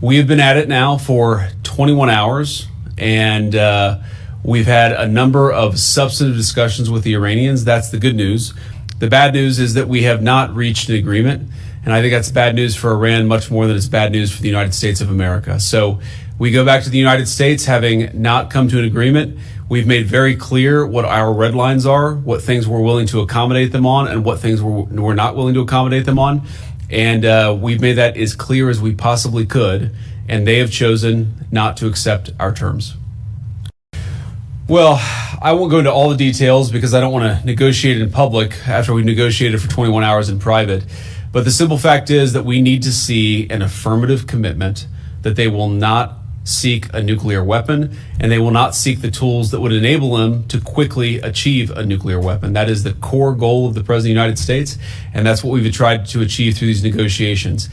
We have been at it now for 21 hours, and we've had a number of substantive discussions with the Iranians. That's the good news. The bad news is that we have not reached an agreement, and I think that's bad news for Iran much more than it's bad news for the United States of America. So we go back to the United States having not come to an agreement. We've made very clear what our red lines are, what things we're willing to accommodate them on, and what things we're not willing to accommodate them on. And we've made that as clear as we possibly could, and they have chosen not to accept our terms. Well, I won't go into all the details because I don't want to negotiate in public after we've negotiated for 21 hours in private. But the simple fact is that we need to see an affirmative commitment that they will not seek a nuclear weapon, and they will not seek the tools that would enable them to quickly achieve a nuclear weapon. That is the core goal of the President of the United States, and that's what we've tried to achieve through these negotiations.